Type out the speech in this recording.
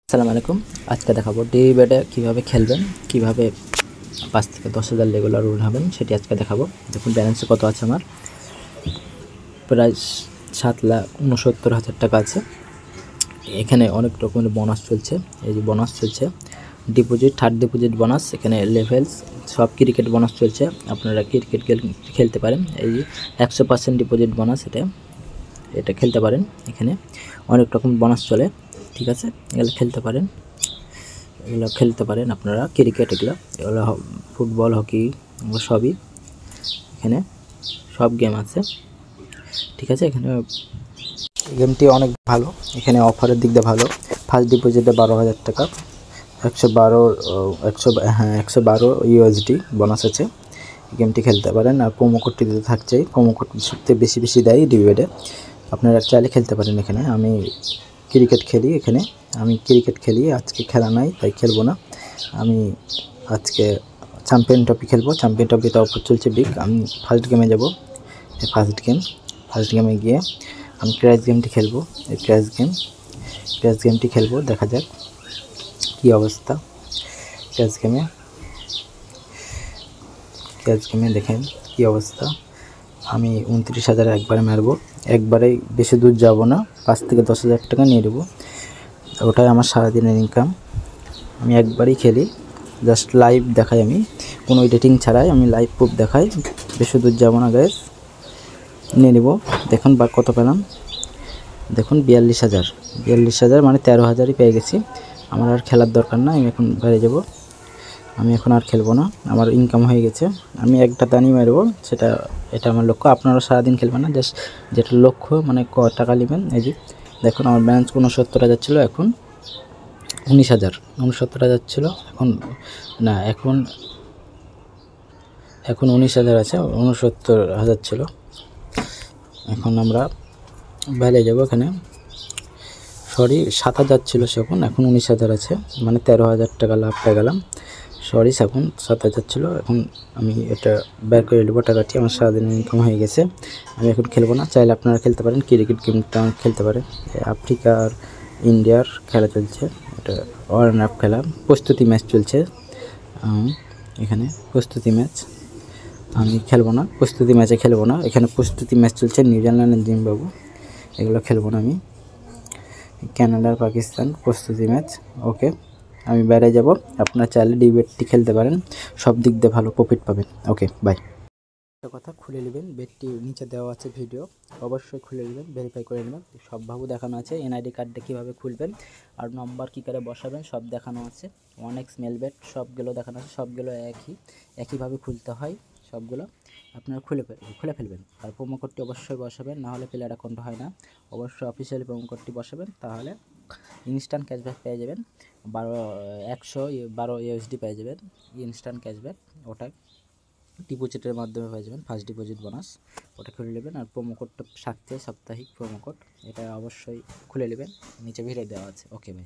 আসসালামু আলাইকুম। আজকে দেখাবো ডেইলি কীভাবে খেলবেন, কীভাবে 5 থেকে 10,000 রেগুলার উইন হবেন সেটি আজকে দেখাবো। দেখুন ব্যালেন্সে কত আছে, আমার প্রায় 7,69,000 টাকা আছে। এখানে অনেক রকমের বোনাস চলছে, এই যে বোনাস চলছে, ডিপোজিট, থার্ড ডিপোজিট বোনাস, এখানে লেভেলস, সব ক্রিকেট বোনাস চলছে। আপনারা ক্রিকেট খেলতে পারেন। এই যে 100% ডিপোজিট বোনাস, এটা খেলতে পারেন। এখানে অনেক রকম বোনাস চলে, ঠিক আছে, এগুলো খেলতে পারেন আপনারা। ক্রিকেট এগুলো ফুটবল, হকি, সবই, এখানে সব গেম আছে, ঠিক আছে। এখানে গেমটি অনেক ভালো, এখানে অফারের দিক দিয়ে ভালো। ফার্স্ট ডিপোজিটে 12,000 টাকা, 112 ইউএসডি বোনাস আছে। গেমটি খেলতে পারেন। আর প্রোমো কোডটি দিতে থাকছেই, প্রোমো কোড সবথেকে বেশি দেয় ডিভিডে, আপনারা চাইলে খেলতে পারেন। এখানে আমি ক্রিকেট খেলি, আজকে খেলা নাই তাই খেলবো না। আমি আজকে চ্যাম্পিয়ন ট্রফি খেলবো, চ্যাম্পিয়ন ট্রফিতে অফার চলছে বিগ। আমি ফার্স্ট গেমে যাব, ফার্স্ট গেমে গিয়ে আমি ক্র্যাশ গেমটি খেলবো। এই ক্র্যাশ গেমটি খেলবো, দেখা যাক কী অবস্থা। ক্র্যাশ গেমে দেখেন কী অবস্থা। আমি 29,000 একবারে মারবো, একবারেই বেশি দূর যাব না, 5 থেকে 10,000 টাকা নিয়ে নেবো, ওটাই আমার সারাদিনের ইনকাম। আমি একবারই খেলি, জাস্ট লাইভ দেখাই, আমি কোনো এডিটিং ছাড়াই আমি লাইভ প্রুফ দেখাই। বেশি দূর যাব না গাইস, নিয়ে নেব। দেখুন বা কত পেলাম, দেখুন 42,000 মানে 13,000ই পেয়ে গেছি। আমার আর খেলার দরকার না, আমি এখন বাইরে যাব, আমি এখন আর খেলবো না, আমার ইনকাম হয়ে গেছে। আমি একটা দানি মারবো, এটা আমার লক্ষ্য। আপনারা সারাদিন খেলবেন না, জাস্ট যেটা লক্ষ্য, মানে ক টাকা নেবেন। এই যে দেখুন আমার ব্যালেন্স 69,000 ছিল, এখন 69,000 ছিল, এখন 19,000 আছে, 69,000 ছিল। এখন আমরা বাইরে যাব, এখানে 7,000 ছিল এখন 19,000 আছে, মানে 13,000 টাকা লাভ পেয়ে গেলাম। এখন 7,000 ছিল, এখন আমি এটা বের করে নেবো টাকাটি। আমার সারাদিনের ইনকাম হয়ে গেছে, আমি এখন খেলবো না। চাইলে আপনারা খেলতে পারেন, ক্রিকেট গেমটা খেলতে পারেন। আফ্রিকা আর ইন্ডিয়ার খেলা চলছে, এটা ওয়ার্ম আপ খেলা, প্রস্তুতি ম্যাচ চলছে। এখানে প্রস্তুতি ম্যাচ, আমি খেলবো না, প্রস্তুতি ম্যাচে খেলবো না। এখানে প্রস্তুতি ম্যাচ চলছে, নিউজিল্যান্ড আর জিম্বাবু, এগুলো খেলবো না আমি। কানাডা আর পাকিস্তান প্রস্তুতি ম্যাচ, ওকে। আমি বাইরে যাব, আপনারা চাইলে বেটটি খেলতে পারেন, সব দিক দিয়ে ভালো প্রফিট পাবেন। ওকে, বাই। একটা কথা, খুলে নেবেন, বেটটি নিচে দেওয়া আছে ভিডিও, অবশ্যই খুলে নেবেন, ভেরিফাই করে নেবেন। সবভাবে দেখানো আছে, এনআইডি কার্ডটা কীভাবে খুলবেন আর নম্বর কী করে বসাবেন সব দেখানো আছে। 1x মেল বেট সবগুলো দেখানো আছে, সবগুলো একইভাবে খুলতে হয় সবগুলো। আপনারা খুলে ফেলবেন। আর প্রোমো কোডটি অবশ্যই বসাবেন, নাহলে প্লেয়ার অ্যাকাউন্ট হয় না। অবশ্যই অফিসিয়ালি প্রোমো কোডটি বসাবেন, তাহলে ইনস্ট্যান্ট ক্যাশব্যাক পেয়ে যাবেন। 112 ইউএসডি পেয়ে যাবেন ইনস্ট্যান্ট ক্যাশব্যাক, ওটা ডিপোজিটের মাধ্যমে পেয়ে যাবেন, ফার্স্ট ডিপোজিট বোনাস, ওটা খুলে নেবেন। আর প্রোমো কোডটা সাপ্তাহিক প্রোমো কোড, এটা অবশ্যই খুলে নেবেন, নিচে ভিডিও দেওয়া আছে। ওকে ভাই।